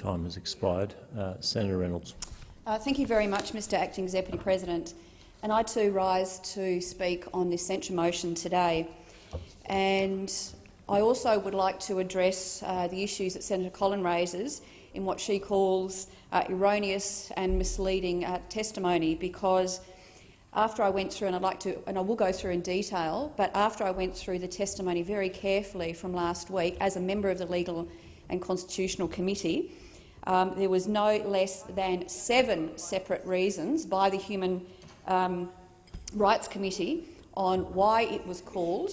time has expired. Senator Reynolds. Thank you very much, Mr Acting Deputy President. And I too rise to speak on this censure motion today. And I also would like to address the issues that Senator Colin raises in what she calls erroneous and misleading testimony, because after I went through, and I will go through in detail, but after I went through the testimony very carefully from last week as a member of the Legal and Constitutional Committee, there was no less than 7 separate reasons by the Human Rights Committee on why it was called.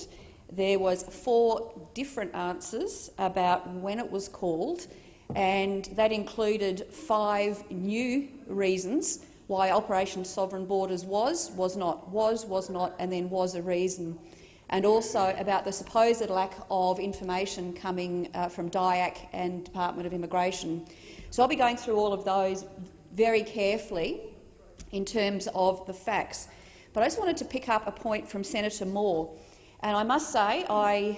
There was 4 different answers about when it was called, and that included 5 new reasons why Operation Sovereign Borders was not, and then was a reason, and also about the supposed lack of information coming from DIAC and Department of Immigration. So I'll be going through all of those very carefully in terms of the facts. But I just wanted to pick up a point from Senator Moore, and I must say I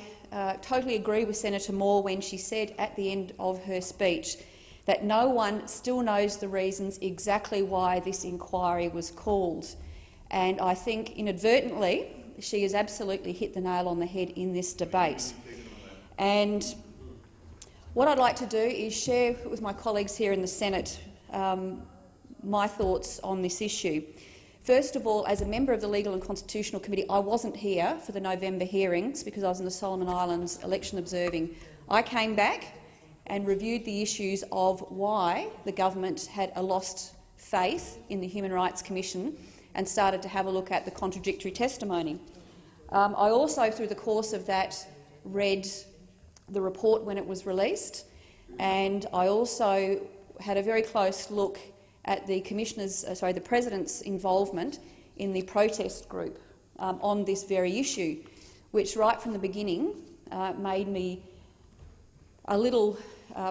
totally agree with Senator Moore when she said at the end of her speech that no one still knows the reasons exactly why this inquiry was called. And I think inadvertently she has absolutely hit the nail on the head in this debate. And what I'd like to do is share with my colleagues here in the Senate my thoughts on this issue. First of all, as a member of the Legal and Constitutional Committee, I wasn't here for the November hearings because I was in the Solomon Islands election observing. I came back and reviewed the issues of why the government had a lost faith in the Human Rights Commission and started to have a look at the contradictory testimony. I also, through the course of that, read the report when it was released, and I also had a very close look at the the President's involvement in the protest group on this very issue, which right from the beginning made me a little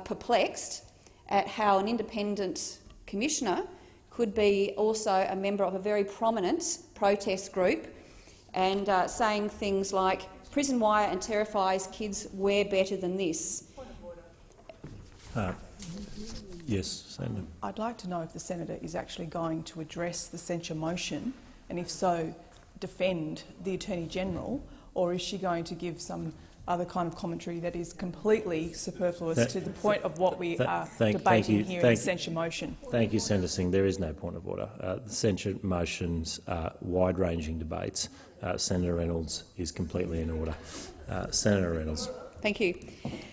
perplexed at how an independent commissioner could be also a member of a very prominent protest group and saying things like, "Prison wire and terrifies kids, we're better than this." Yes, Senator. I'd like to know if the senator is actually going to address the censure motion, and if so, defend the Attorney-General, or is she going to give some other kind of commentary that is completely superfluous to the point of what we are debating here in the censure motion? Thank you, Senator Singh. There is no point of order. The censure motions are wide-ranging debates. Senator Reynolds is completely in order. Senator Reynolds. Thank you.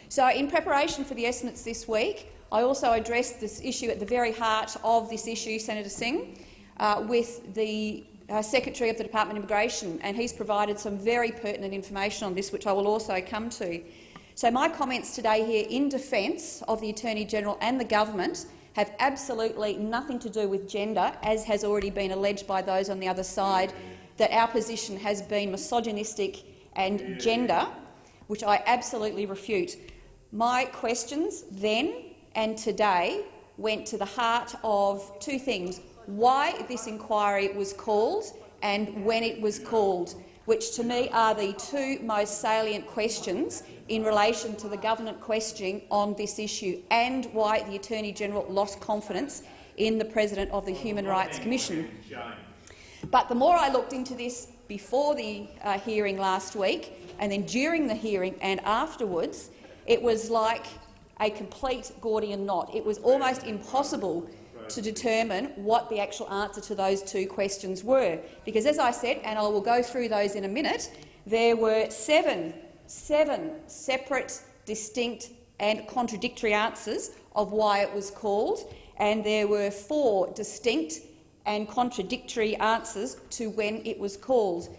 So, in preparation for the estimates this week, I also addressed this issue at the very heart of this issue, Senator Singh, with the Secretary of the Department of Immigration, and he's provided some very pertinent information on this, which I will also come to. So my comments today here in defence of the Attorney-General and the government have absolutely nothing to do with gender, as has already been alleged by those on the other side, that our position has been misogynistic and gender, which I absolutely refute. My questions then and today went to the heart of 2 things: why this inquiry was called and when it was called, which to me are the 2 most salient questions in relation to the government questioning on this issue, and why the Attorney-General lost confidence in the President of the Human Rights Commission. But the more I looked into this before the hearing last week, and then during the hearing and afterwards, it was like a complete Gordian knot. It was almost impossible to determine what the actual answer to those 2 questions were, because, as I said, and I will go through those in a minute, there were seven separate, distinct and contradictory answers of why it was called, and there were 4 distinct and contradictory answers to when it was called.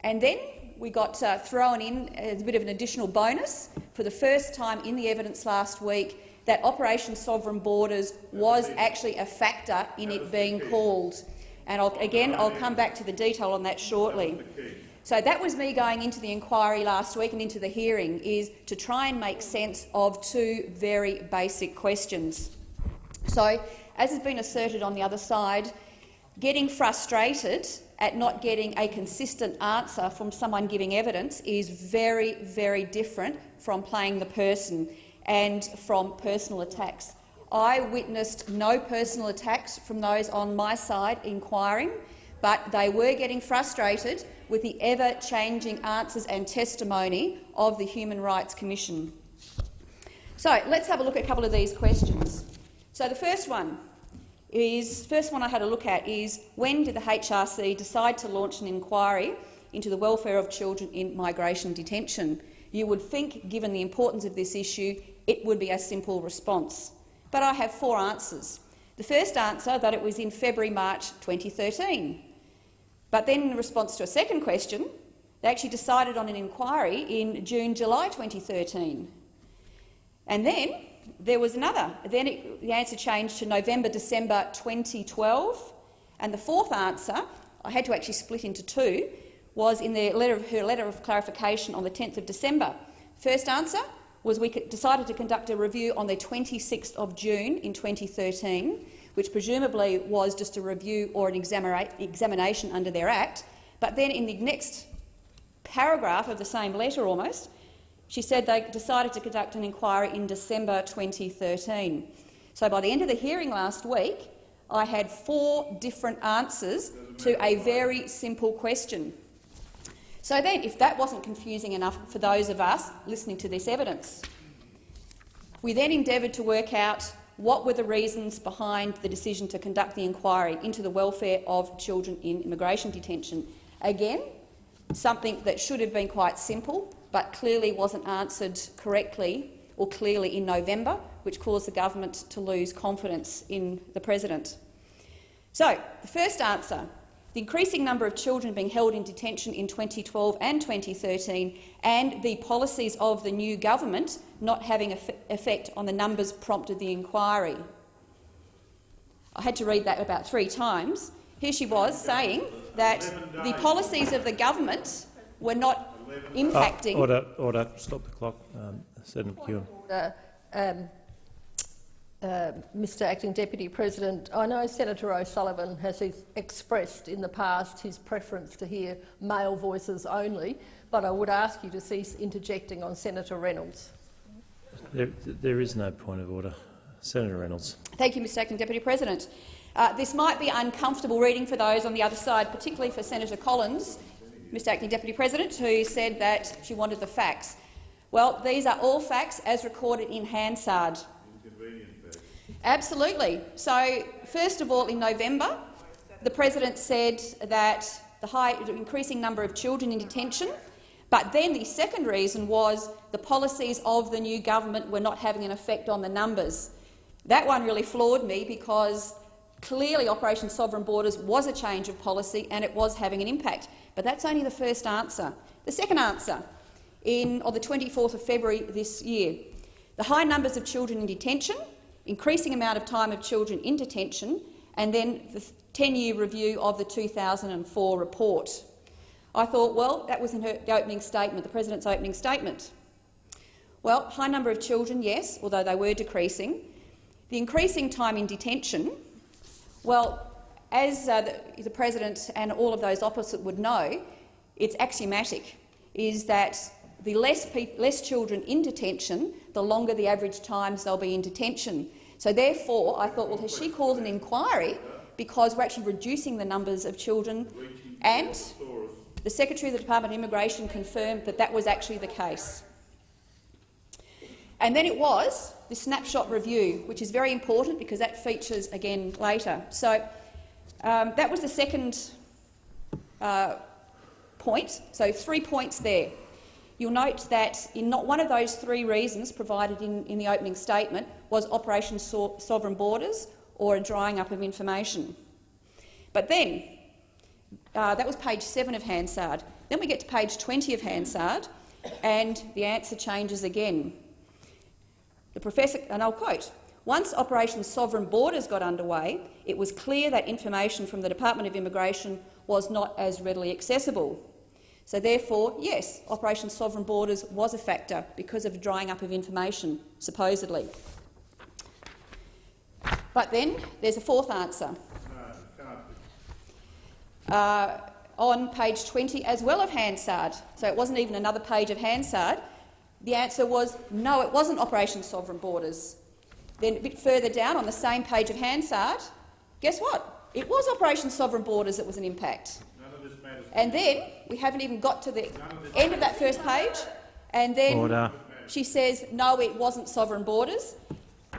And then we got thrown in as a bit of an additional bonus for the first time in the evidence last week that Operation Sovereign Borders was actually a factor in it being called. And I'll come back to the detail on that shortly. So that was me going into the inquiry last week and into the hearing, is to try and make sense of 2 very basic questions. So, as has been asserted on the other side, getting frustrated at not getting a consistent answer from someone giving evidence is very, very different from playing the person and from personal attacks. I witnessed no personal attacks from those on my side inquiring, but they were getting frustrated with the ever-changing answers and testimony of the Human Rights Commission. So let's have a look at a couple of these questions. So the first one I had a look at is, when did the HRC decide to launch an inquiry into the welfare of children in migration detention? You would think, given the importance of this issue, it would be a simple response. But I have 4 answers. The first answer, that it was in February-March 2013. But then, in response to a second question, they actually decided on an inquiry in June-July 2013. And then there was another. Then the answer changed to November-December 2012. And the fourth answer, I had to actually split into 2, was in her letter of clarification on the 10th of December. First answer was we decided to conduct a review on the 26th of June in 2013, which presumably was just a review or an examination under their Act. But then in the next paragraph of the same letter almost, she said they decided to conduct an inquiry in December 2013. So by the end of the hearing last week, I had 4 different answers to a very simple question. So then, if that wasn't confusing enough for those of us listening to this evidence, we then endeavoured to work out what were the reasons behind the decision to conduct the inquiry into the welfare of children in immigration detention. Again, something that should have been quite simple, but clearly wasn't answered correctly or clearly in November, which caused the government to lose confidence in the President. So, the first answer, the increasing number of children being held in detention in 2012 and 2013, and the policies of the new government not having effect on the numbers prompted the inquiry. I had to read that about 3 times. Here she was saying that the policies of the government were not impacting— Order. Stop the clock. Senator McEwen. Mr Acting Deputy President, I know Senator O'Sullivan has expressed in the past his preference to hear male voices only, but I would ask you to cease interjecting on Senator Reynolds. There is no point of order. Senator Reynolds. Thank you, Mr Acting Deputy President. This might be uncomfortable reading for those on the other side, particularly for Senator Collins, Mr Acting Deputy President, who said that she wanted the facts. Well, these are all facts as recorded in Hansard. Absolutely. So, first of all, in November, the President said that the increasing number of children in detention, but then the second reason was the policies of the new government were not having an effect on the numbers. That one really floored me because clearly Operation Sovereign Borders was a change of policy and it was having an impact. But that's only the first answer. The second answer, on the 24th of February this year, the high numbers of children in detention, increasing amount of time of children in detention, and then the 10-year review of the 2004 report. I thought, well, that was in the opening statement, the President's opening statement. Well, high number of children, yes, although they were decreasing. The increasing time in detention, well, as the President and all of those opposite would know, it's axiomatic, is that the less children in detention, the longer the average times they'll be in detention. So therefore, I thought, well, has she called an inquiry because we're actually reducing the numbers of children? And the Secretary of the Department of Immigration confirmed that that was actually the case. And then it was the snapshot review, which is very important because that features again later. So that was the second point. So 3 points there. You'll note that in not one of those 3 reasons provided in the opening statement was Operation Sovereign Borders or a drying up of information. But then, that was page 7 of Hansard. Then we get to page 20 of Hansard and the answer changes again. The professor, and I'll quote, "Once Operation Sovereign Borders got underway, it was clear that information from the Department of Immigration was not as readily accessible. So therefore, yes, Operation Sovereign Borders was a factor because of drying up of information, supposedly." But then there's a fourth answer. On page 20 as well of Hansard, so it wasn't even another page of Hansard, the answer was no, it wasn't Operation Sovereign Borders. Then a bit further down on the same page of Hansard, guess what? It was Operation Sovereign Borders that was an impact. And then we haven't even got to the end of that first page, and then Order. she says, no, it wasn't Sovereign Borders.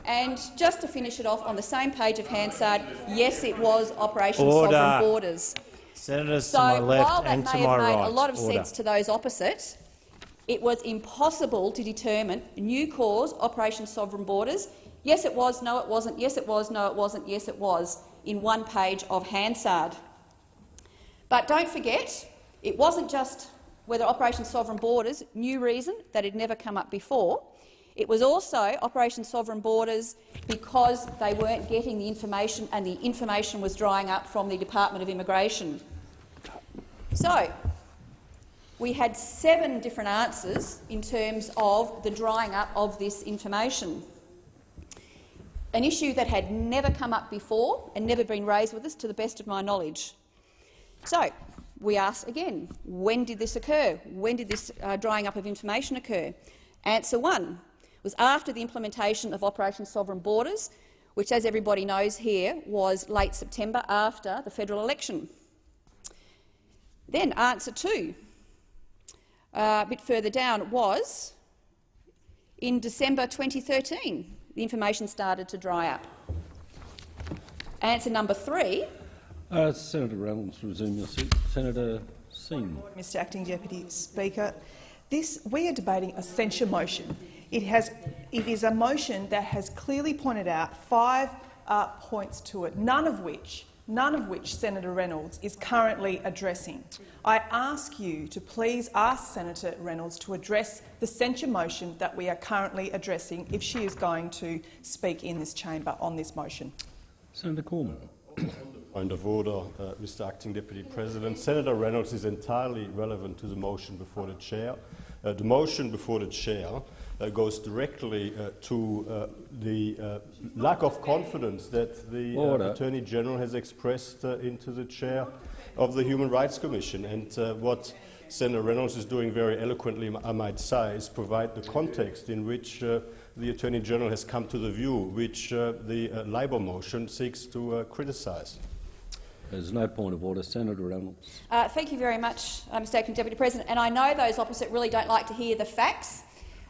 And just to finish it off, on the same page of Hansard, yes, it was Operation Order. Sovereign Borders. Senators So to my left while that and may to have my made right. a lot of Order. sense to those opposite, it was impossible to determine new cause, Operation Sovereign Borders. Yes, it was. No, it wasn't. Yes, it was. No, it wasn't. Yes, it was, in one page of Hansard. But don't forget, it wasn't just whether Operation Sovereign Borders, new reason that had never come up before. It was also Operation Sovereign Borders because they weren't getting the information, and the information was drying up from the Department of Immigration. So we had 7 different answers in terms of the drying up of this information. An issue that had never come up before and never been raised with us, to the best of my knowledge. So we ask again, when did this occur? When did this drying up of information occur? Answer 1 was after the implementation of Operation Sovereign Borders, which, as everybody knows here, was late September after the federal election. Then answer 2, a bit further down, was in December 2013 the information started to dry up. Answer number 3. Senator Reynolds, resume your seat. Senator Singh. Mr Acting Deputy Speaker, we are debating a censure motion. It is a motion that has clearly pointed out 5 points to it, none of which Senator Reynolds is currently addressing. I ask you to please ask Senator Reynolds to address the censure motion that we are currently addressing if she is going to speak in this chamber on this motion. Senator Cormann. Point of order, Mr Acting Deputy President. Senator Reynolds is entirely relevant to the motion before the chair. The motion before the chair goes directly to the lack of confidence that the Attorney General has expressed into the chair of the Human Rights Commission. And what Senator Reynolds is doing very eloquently, I might say, is provide the context in which the Attorney General has come to the view which the Labour motion seeks to criticise. There's no point of order. Senator Reynolds. Thank you very much, Mr Acting Deputy President. And I know those opposite really don't like to hear the facts,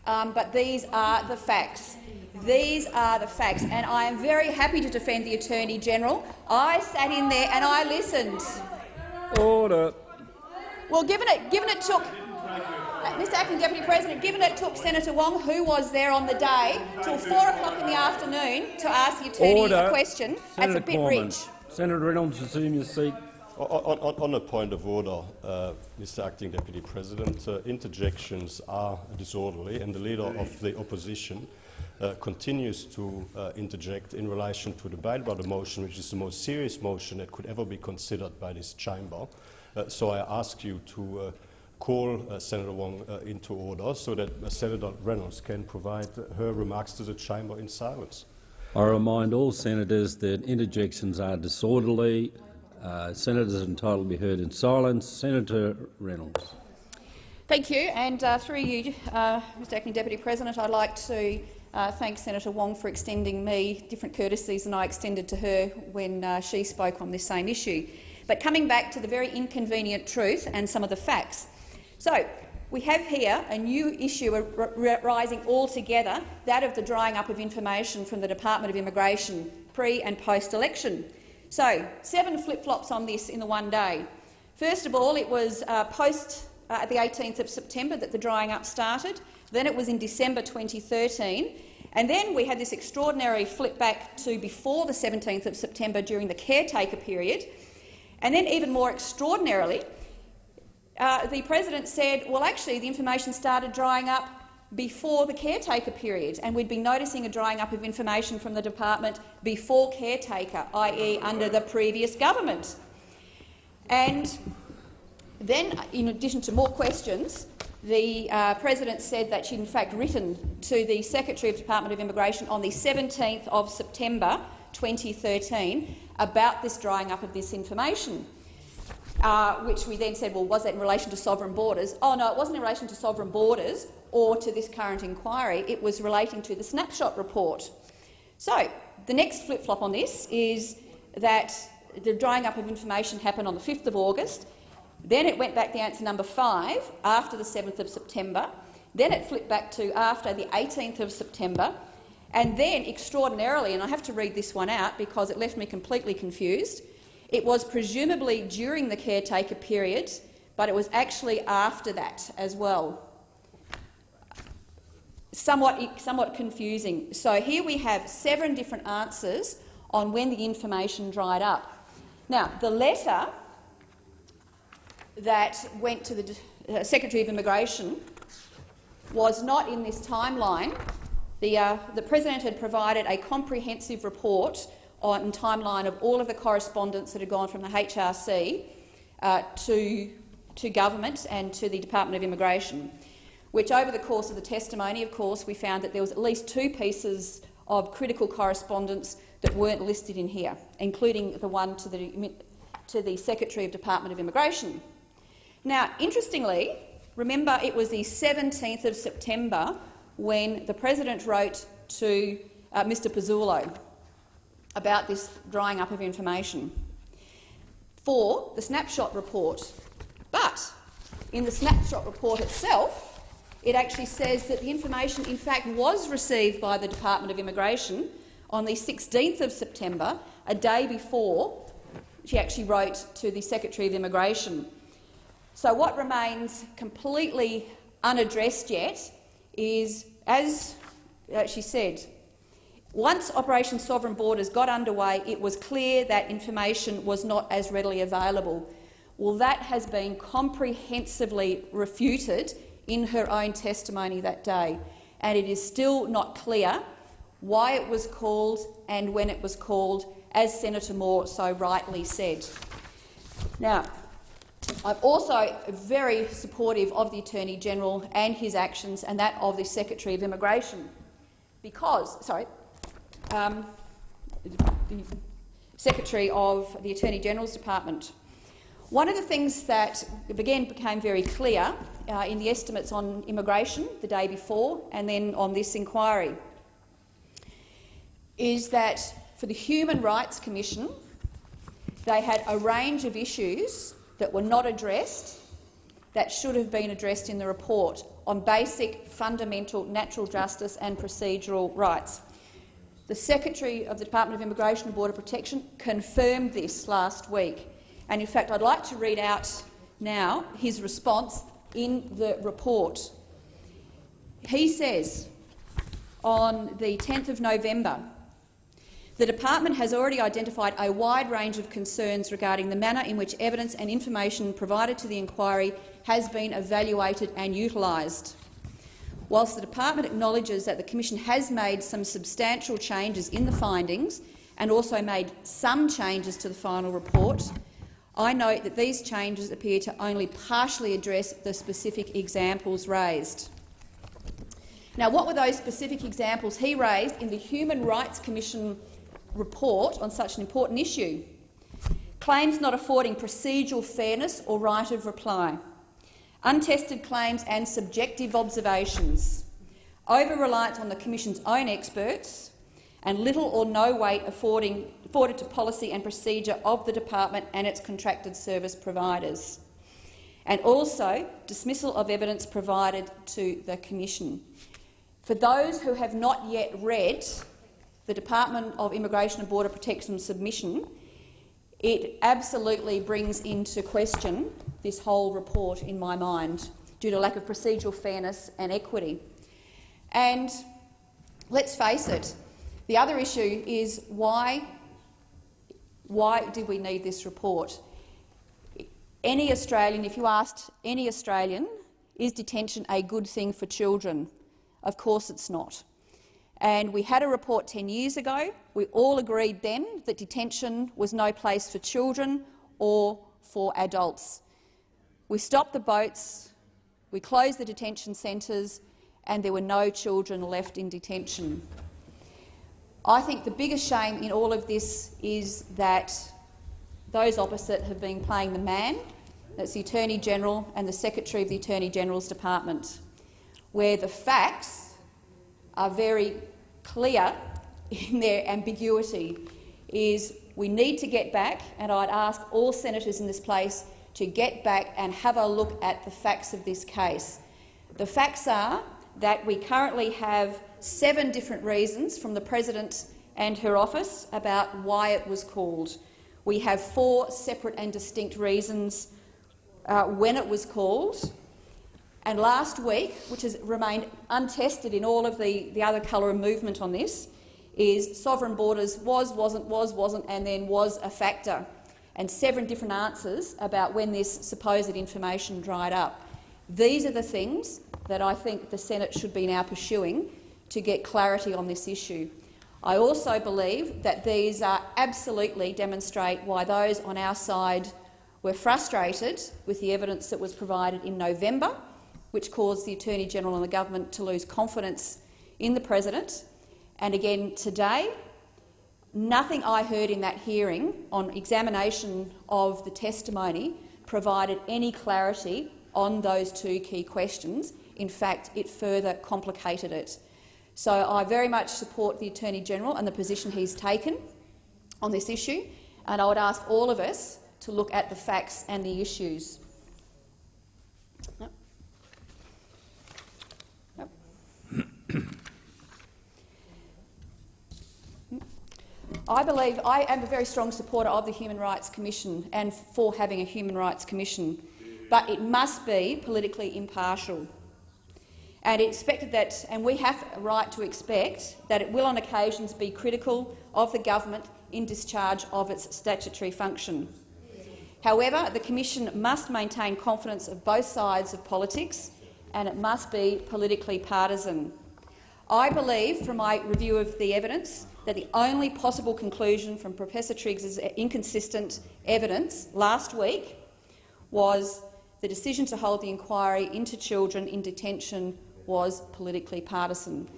but these are the facts. These are the facts, and I am very happy to defend the Attorney General. I sat in there and I listened. Order. Well, given it took, Mr Acting Deputy President, given it took Senator Wong, who was there on the day, till 4 o'clock in the afternoon to ask the Attorney a question, that's a bit rich. Senator Reynolds, resume your seat. On a point of order, Mr Acting Deputy President, interjections are disorderly, and the Leader of the Opposition continues to interject in relation to debate about a motion which is the most serious motion that could ever be considered by this chamber. So I ask you to call Senator Wong into order so that Senator Reynolds can provide her remarks to the chamber in silence. I remind all senators that interjections are disorderly. Senators are entitled to be heard in silence. Senator Reynolds. Thank you, and through you, Mr Acting Deputy President, I'd like to thank Senator Wong for extending me different courtesies than I extended to her when she spoke on this same issue. But coming back to the very inconvenient truth and some of the facts. So, we have here a new issue rising altogether, that of the drying up of information from the Department of Immigration pre- and post-election. So, 7 flip-flops on this in the one day. First of all, it was at the 18th of September that the drying up started. Then it was in December 2013. And then we had this extraordinary flip back to before the 17th of September during the caretaker period. And then even more extraordinarily, the President said, well, actually, the information started drying up before the caretaker period, and we'd been noticing a drying up of information from the department before caretaker, i.e. under the previous government. And then, in addition to more questions, the President said that she'd in fact written to the Secretary of the Department of Immigration on the 17th of September 2013 about this drying up of this information. Which we then said, well, was that in relation to sovereign borders? Oh no, it wasn't in relation to sovereign borders or to this current inquiry. It was relating to the snapshot report. So the next flip-flop on this is that the drying up of information happened on the 5th of August. Then it went back down to number 5 after the 7th of September. Then it flipped back to after the 18th of September. And then, extraordinarily, and I have to read this one out because it left me completely confused, it was presumably during the caretaker period, but it was actually after that as well. Somewhat confusing. So here we have 7 different answers on when the information dried up. Now, the letter that went to the Secretary of Immigration was not in this timeline. The President had provided a comprehensive report on timeline of all of the correspondence that had gone from the HRC to government and to the Department of Immigration, which over the course of the testimony, of course, we found that there was at least 2 pieces of critical correspondence that weren't listed in here, including the one to the Secretary of Department of Immigration. Now, interestingly, remember it was the 17th of September when the President wrote to Mr Pizzullo about this drying up of information for the snapshot report. But in the snapshot report itself, it actually says that the information in fact was received by the Department of Immigration on the 16th of September, a day before she actually wrote to the Secretary of Immigration. So what remains completely unaddressed yet is, as she said, once Operation Sovereign Borders got underway, it was clear that information was not as readily available. Well, that has been comprehensively refuted in her own testimony that day, and it is still not clear why it was called and when it was called, as Senator Moore so rightly said. Now, I'm also very supportive of the Attorney-General and his actions and that of the Secretary of Immigration because, the Secretary of the Attorney-General's Department. One of the things that became very clear in the estimates on immigration the day before and then on this inquiry is that for the Human Rights Commission, they had a range of issues that were not addressed that should have been addressed in the report on basic, fundamental natural justice and procedural rights. The Secretary of the Department of Immigration and Border Protection confirmed this last week. And in fact, I'd like to read out now his response in the report. He says on the 10th of November, the Department has already identified a wide range of concerns regarding the manner in which evidence and information provided to the inquiry has been evaluated and utilised. Whilst the Department acknowledges that the Commission has made some substantial changes in the findings and also made some changes to the final report, I note that these changes appear to only partially address the specific examples raised. Now, what were those specific examples he raised in the Human Rights Commission report on such an important issue? Claims not affording procedural fairness or right of reply, untested claims and subjective observations, over-reliance on the Commission's own experts, and little or no weight afforded to policy and procedure of the Department and its contracted service providers, and also dismissal of evidence provided to the Commission. For those who have not yet read the Department of Immigration and Border Protection submission, it absolutely brings into question this whole report in my mind due to lack of procedural fairness and equity. And let's face it, the other issue is why did we need this report? Any Australian, if you asked any Australian, is detention a good thing for children? Of course it's not. And we had a report 10 years ago. We all agreed then that detention was no place for children or for adults. We stopped the boats, we closed the detention centres, and there were no children left in detention. I think the biggest shame in all of this is that those opposite have been playing the man. That's the Attorney-General and the Secretary of the Attorney-General's Department, where the facts are very clear in their ambiguity is we need to get back, and I'd ask all senators in this place to get back and have a look at the facts of this case. The facts are that we currently have 7 different reasons from the President and her office about why it was called. We have 4 separate and distinct reasons when it was called. And last week, which has remained untested in all of the other colour and movement on this, is sovereign borders wasn't, and then was a factor, and 7 different answers about when this supposed information dried up. These are the things that I think the Senate should be now pursuing to get clarity on this issue. I also believe that these absolutely demonstrate why those on our side were frustrated with the evidence that was provided in November, which caused the Attorney-General and the government to lose confidence in the President. And again today, nothing I heard in that hearing on examination of the testimony provided any clarity on those 2 key questions. In fact, it further complicated it. So I very much support the Attorney-General and the position he's taken on this issue, and I would ask all of us to look at the facts and the issues. I am a very strong supporter of the Human Rights Commission and for having a Human Rights Commission, but it must be politically impartial. And we have a right to expect that it will on occasions be critical of the government in discharge of its statutory function. However, the Commission must maintain confidence of both sides of politics, and it must be politically partisan. I believe, from my review of the evidence, that the only possible conclusion from Professor Triggs's inconsistent evidence last week was the decision to hold the inquiry into children in detention was politically partisan.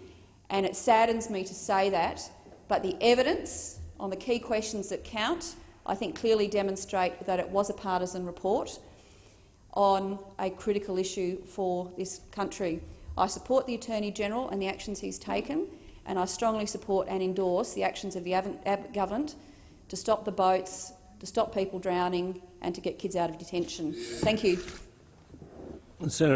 And it saddens me to say that, but the evidence on the key questions that count, I think, clearly demonstrate that it was a partisan report on a critical issue for this country. I support the Attorney-General and the actions he's taken, and I strongly support and endorse the actions of the government to stop the boats, to stop people drowning and to get kids out of detention. Thank you. Senator